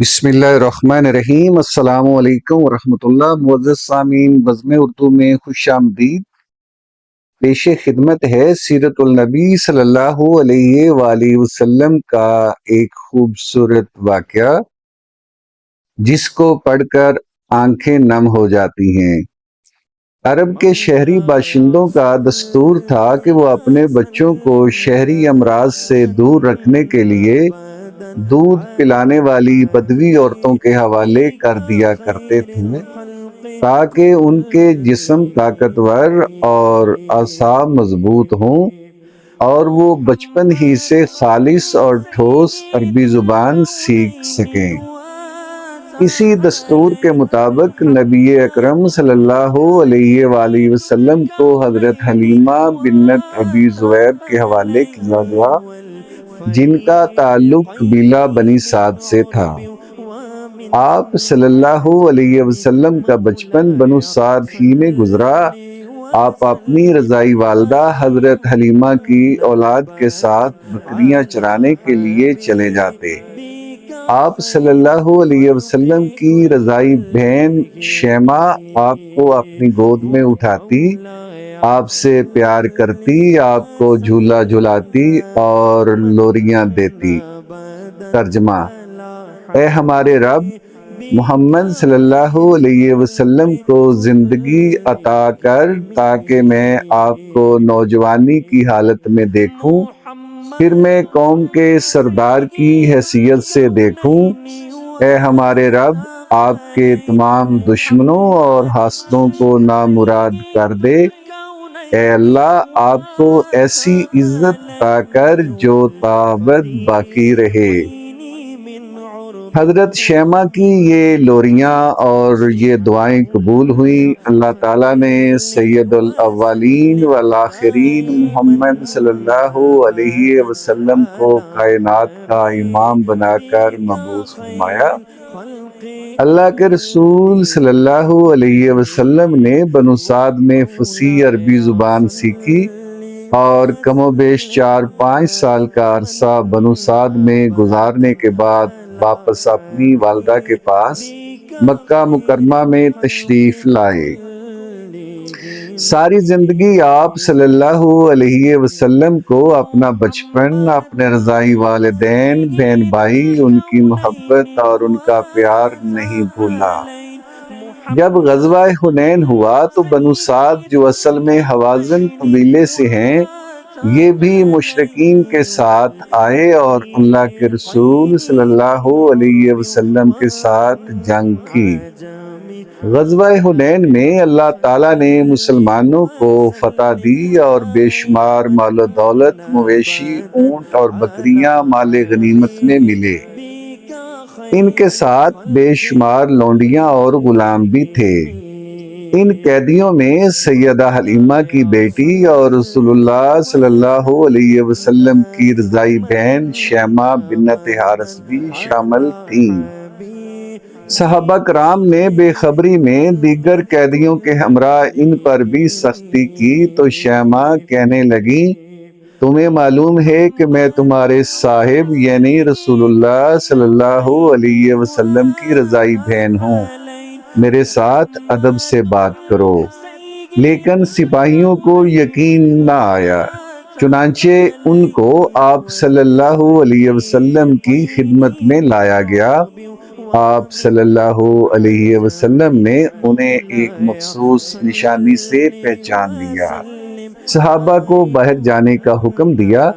بسم اللہ الرحمن الرحیم۔ السلام علیکم ورحمۃ اللہ۔ معزز سامعین، بزم اردو میں خوش آمدید۔ پیش خدمت ہے سیرت النبی صلی اللہ علیہ وآلہ وسلم کا ایک خوبصورت واقعہ، جس کو پڑھ کر آنکھیں نم ہو جاتی ہیں۔ عرب کے شہری باشندوں کا دستور تھا کہ وہ اپنے بچوں کو شہری امراض سے دور رکھنے کے لیے دودھ پلانے والی بدوی عورتوں کے حوالے کر دیا کرتے تھے، تاکہ ان کے جسم طاقتور اور اعصاب مضبوط ہوں اور وہ بچپن ہی سے خالص اور ٹھوس عربی زبان سیکھ سکیں۔ اسی دستور کے مطابق نبی اکرم صلی اللہ علیہ وآلہ وسلم کو حضرت حلیمہ بنت ابی ذؤیب کے حوالے کیا گیا، جن کا تعلق قبیلہ بنی سعد سے تھا۔ آپ صلی اللہ علیہ وسلم کا بچپن بنو سعد ہی میں گزرا۔ آپ اپنی رضائی والدہ حضرت حلیمہ کی اولاد کے ساتھ بکریاں چرانے کے لیے چلے جاتے۔ آپ صلی اللہ علیہ وسلم کی رضائی بہن شیمہ آپ کو اپنی گود میں اٹھاتی، آپ سے پیار کرتی، آپ کو جھولا جھلاتی اور لوریاں دیتی۔ ترجمہ: اے ہمارے رب، محمد صلی اللہ علیہ وسلم کو زندگی عطا کر تاکہ میں آپ کو نوجوانی کی حالت میں دیکھوں، پھر میں قوم کے سردار کی حیثیت سے دیکھوں۔ اے ہمارے رب، آپ کے تمام دشمنوں اور حاسدوں کو نامراد کر دے۔ اے اللہ، آپ کو ایسی عزت عطا کر جو تابد باقی رہے۔ حضرت شیمہ کی یہ لوریاں اور یہ دعائیں قبول ہوئیں۔ اللہ تعالیٰ نے سید الاولین والآخرین محمد صلی اللہ علیہ وسلم کو کائنات کا امام بنا کر مبعوث فرمایا۔ اللہ کے رسول صلی اللہ علیہ وسلم نے بنو سعد میں فصیح عربی زبان سیکھی اور کم و بیش 4-5 سال کا عرصہ بنو سعد میں گزارنے کے بعد واپس اپنی والدہ کے پاس مکہ مکرمہ میں تشریف لائے۔ ساری زندگی آپ صلی اللہ علیہ وسلم کو اپنا بچپن، اپنے رضائی والدین، بہن بھائی، ان کی محبت اور ان کا پیار نہیں بھولا۔ جب غزوہ حنین ہوا تو بنو سعد، جو اصل میں حوازن قبیلے سے ہیں، یہ بھی مشرکین کے ساتھ آئے اور اللہ کے رسول صلی اللہ علیہ وسلم کے ساتھ جنگ کی۔ غزوہ حنین میں اللہ تعالیٰ نے مسلمانوں کو فتح دی اور بے شمار مال و دولت، مویشی، اونٹ اور بکریاں مال غنیمت میں ملے۔ ان کے ساتھ بے شمار لونڈیاں اور غلام بھی تھے۔ ان قیدیوں میں سیدہ حلیمہ کی بیٹی اور رسول اللہ صلی اللہ علیہ وسلم کی رضائی بہن شیمہ بنت حارث بھی شامل تھیں۔ صحابہ کرام نے بے خبری میں دیگر قیدیوں کے ہمراہ ان پر بھی سختی کی تو شیمہ کہنے لگیں، تمہیں معلوم ہے کہ میں تمہارے صاحب یعنی رسول اللہ صلی اللہ علیہ وسلم کی رضائی بہن ہوں، میرے ساتھ ادب سے بات کرو۔ لیکن سپاہیوں کو یقین نہ آیا، چنانچہ ان کو آپ صلی اللہ علیہ وسلم کی خدمت میں لایا گیا۔ آپ صلی اللہ علیہ وسلم نے انہیں ایک مخصوص نشانی سے پہچان لیا، صحابہ کو باہر جانے کا حکم دیا۔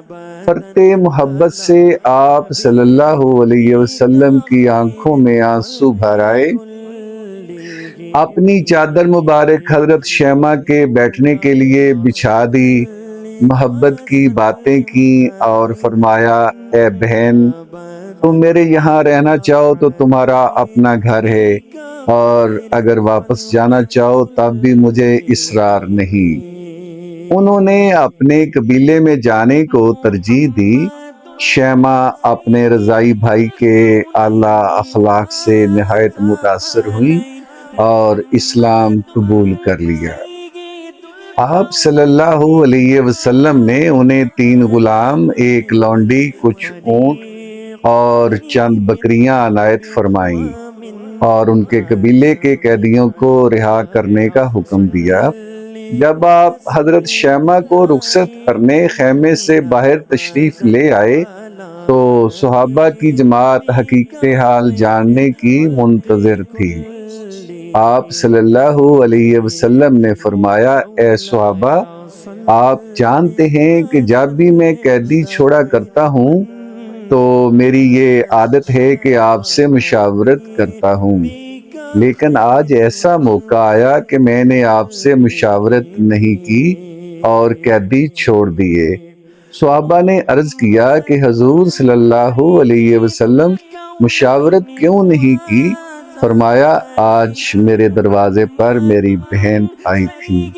فرتے محبت سے آپ صلی اللہ علیہ وسلم کی آنکھوں میں آنسو بھر آئے۔ اپنی چادر مبارک حضرت شیمہ کے بیٹھنے کے لیے بچھا دی، محبت کی باتیں کی اور فرمایا، اے بہن، تم میرے یہاں رہنا چاہو تو تمہارا اپنا گھر ہے، اور اگر واپس جانا چاہو تب بھی مجھے اصرار نہیں۔ انہوں نے اپنے قبیلے میں جانے کو ترجیح دی۔ شیمہ اپنے رضائی بھائی کے اعلیٰ اخلاق سے نہایت متاثر ہوئی اور اسلام قبول کر لیا۔ آپ صلی اللہ علیہ وسلم نے انہیں 3 غلام، 1 لونڈی، کچھ اونٹ اور چند بکریاں عنایت فرمائیں اور ان کے قبیلے کے قیدیوں کو رہا کرنے کا حکم دیا۔ جب آپ حضرت شیمہ کو رخصت کرنے خیمے سے باہر تشریف لے آئے تو صحابہ کی جماعت حقیقت حال جاننے کی منتظر تھی۔ آپ صلی اللہ علیہ وسلم نے فرمایا، اے صحابہ، آپ جانتے ہیں کہ جب بھی میں قیدی چھوڑا کرتا ہوں تو میری یہ عادت ہے کہ آپ سے مشاورت کرتا ہوں، لیکن آج ایسا موقع آیا کہ میں نے آپ سے مشاورت نہیں کی اور قیدی چھوڑ دیے۔ صحابہ نے عرض کیا کہ حضور صلی اللہ علیہ وسلم مشاورت کیوں نہیں کی؟ فرمایا، آج میرے دروازے پر میری بہن آئی تھی۔